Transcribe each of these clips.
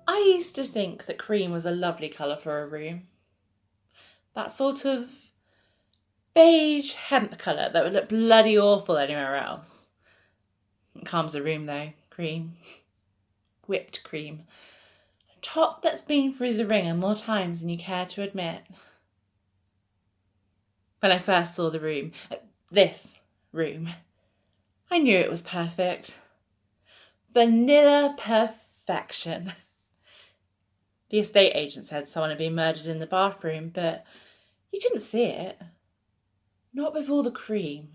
I used to think that cream was a lovely colour for a room. That sort of beige hemp colour that would look bloody awful anywhere else. It calms a room though, cream. Whipped cream. A top that's been through the ringer more times than you care to admit. When I first saw the room, this room, I knew it was perfect. Vanilla perfection. The estate agent said someone had been murdered in the bathroom, but you couldn't see it. Not with all the cream.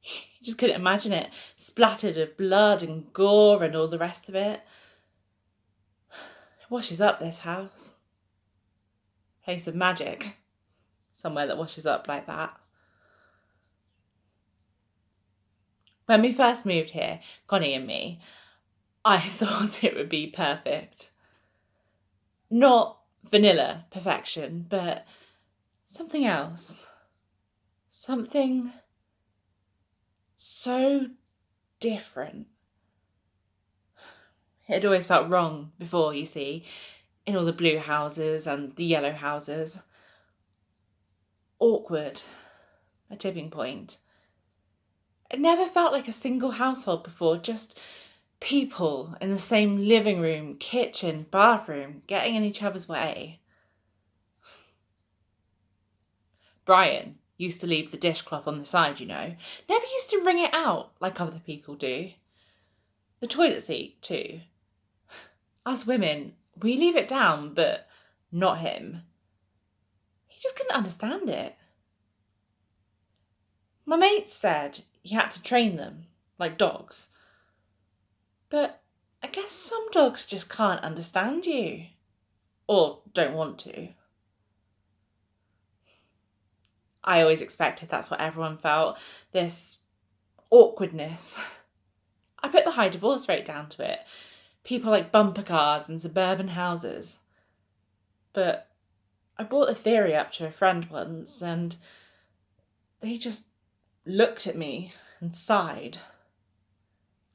You just couldn't imagine it, splattered with blood and gore and all the rest of it. It washes up, this house. Place of magic. Somewhere that washes up like that. When we first moved here, Connie and me, I thought it would be perfect. Not vanilla perfection, but something else. Something so different. It had always felt wrong before, you see, in all the blue houses and the yellow houses. Awkward. A tipping point. It never felt like a single household before, just people in the same living room, kitchen, bathroom, getting in each other's way. Brian used to leave the dishcloth on the side, you know. Never used to wring it out like other people do. The toilet seat, too. Us women, we leave it down, but not him. He just couldn't understand it. My mates said he had to train them, like dogs. But I guess some dogs just can't understand you. Or don't want to. I always expected that's what everyone felt. This awkwardness. I put the high divorce rate down to it. People like bumper cars and suburban houses. But I brought the theory up to a friend once and they just looked at me and sighed.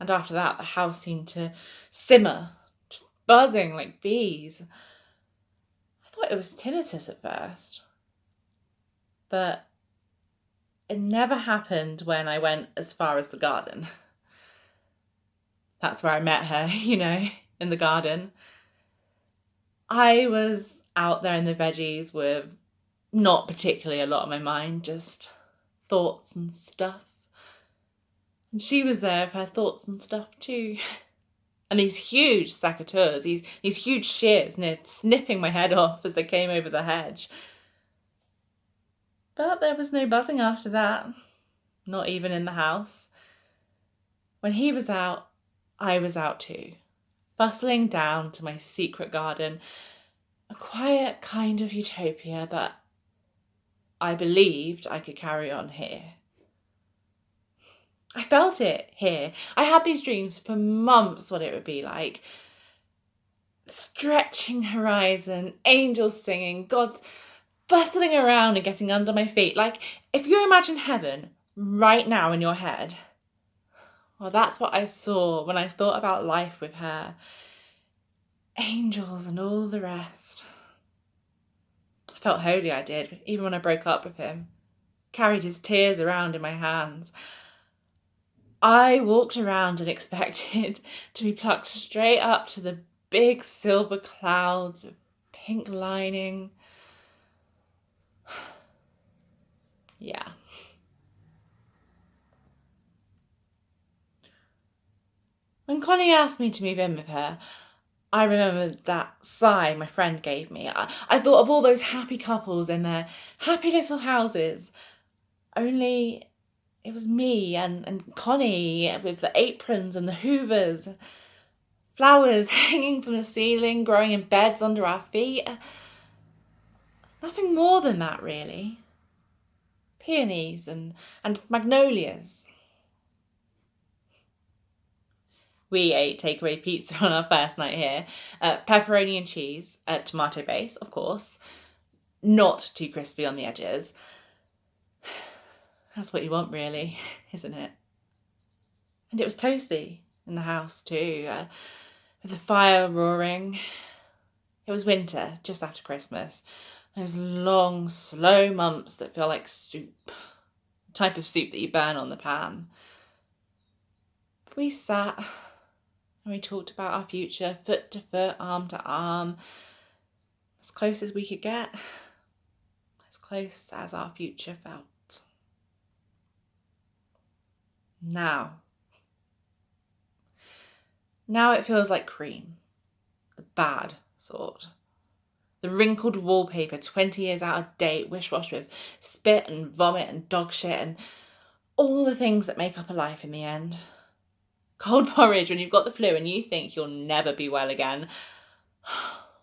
And after that, the house seemed to simmer, just buzzing like bees. I thought it was tinnitus at first. But it never happened when I went as far as the garden. That's where I met her, you know, in the garden. I was out there in the veggies with not particularly a lot on my mind, just thoughts and stuff. And she was there with her thoughts and stuff too. And these huge secateurs, these huge shears, near snipping my head off as they came over the hedge. But there was no buzzing after that, not even in the house. When he was out, I was out too, bustling down to my secret garden, a quiet kind of utopia that I believed I could carry on here. I felt it here. I had these dreams for months what it would be like. Stretching horizon, angels singing, gods bustling around and getting under my feet. Like, if you imagine heaven right now in your head, well, that's what I saw when I thought about life with her. Angels and all the rest. I felt holy, I did, even when I broke up with him. Carried his tears around in my hands. I walked around and expected to be plucked straight up to the big silver clouds of pink lining. Yeah. When Connie asked me to move in with her, I remembered that sigh my friend gave me. I thought of all those happy couples in their happy little houses. Only it was me and Connie with the aprons and the hoovers. Flowers hanging from the ceiling, growing in beds under our feet. Nothing more than that, really. Peonies and magnolias. We ate takeaway pizza on our first night here. Pepperoni and cheese, tomato base, of course. Not too crispy on the edges. That's what you want, really, isn't it? And it was toasty in the house too, with the fire roaring. It was winter, just after Christmas. Those long, slow months that feel like soup. The type of soup that you burn on the pan. We sat and we talked about our future, foot to foot, arm to arm. As close as we could get. As close as our future felt. Now it feels like cream. The bad sort. The wrinkled wallpaper, 20 years out of date, wish-washed with spit and vomit and dog shit and all the things that make up a life in the end. Cold porridge when you've got the flu and you think you'll never be well again.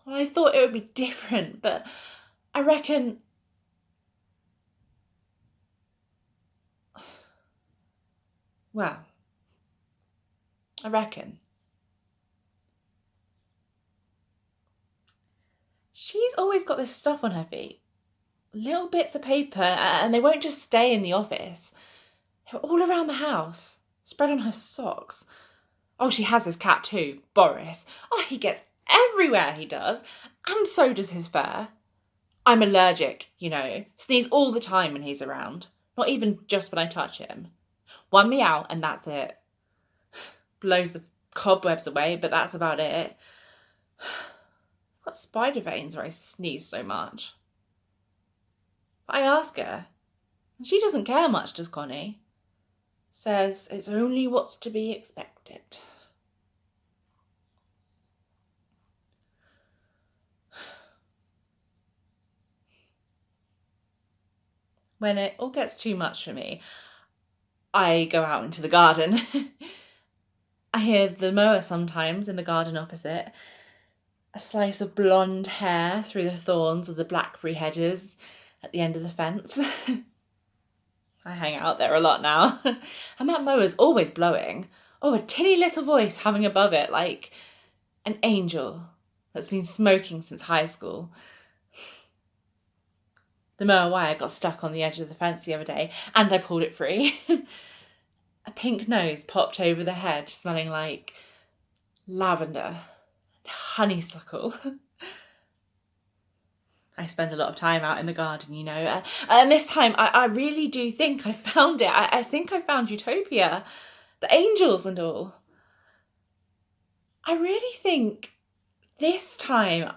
Well, I thought it would be different, but I reckon... Well, I reckon she's always got this stuff on her feet. Little bits of paper, and they won't just stay in the office. They're all around the house, spread on her socks. Oh, she has this cat too, Boris. Oh, he gets everywhere, he does. And so does his fur. I'm allergic, you know. Sneeze all the time when he's around. Not even just when I touch him. One meow and that's it. Blows the cobwebs away, but that's about it. I've got spider veins where I sneeze so much. But I ask her, and she doesn't care much, does Connie? Says it's only what's to be expected. When it all gets too much for me, I go out into the garden. I hear the mower sometimes in the garden opposite. A slice of blonde hair through the thorns of the blackberry hedges at the end of the fence. I hang out there a lot now. And that mower's always blowing. Oh, a tinny little voice humming above it like an angel that's been smoking since high school. The mower wire got stuck on the edge of the fence the other day and I pulled it free. A pink nose popped over the hedge smelling like lavender and honeysuckle. I spend a lot of time out in the garden, you know. And this time I really do think I found it. I think I found utopia. The angels and all. I really think this time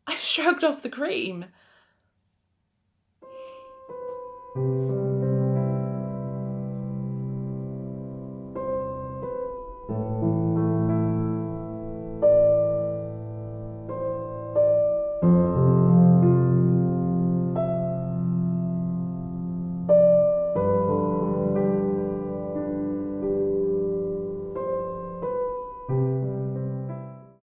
I've shrugged off the cream.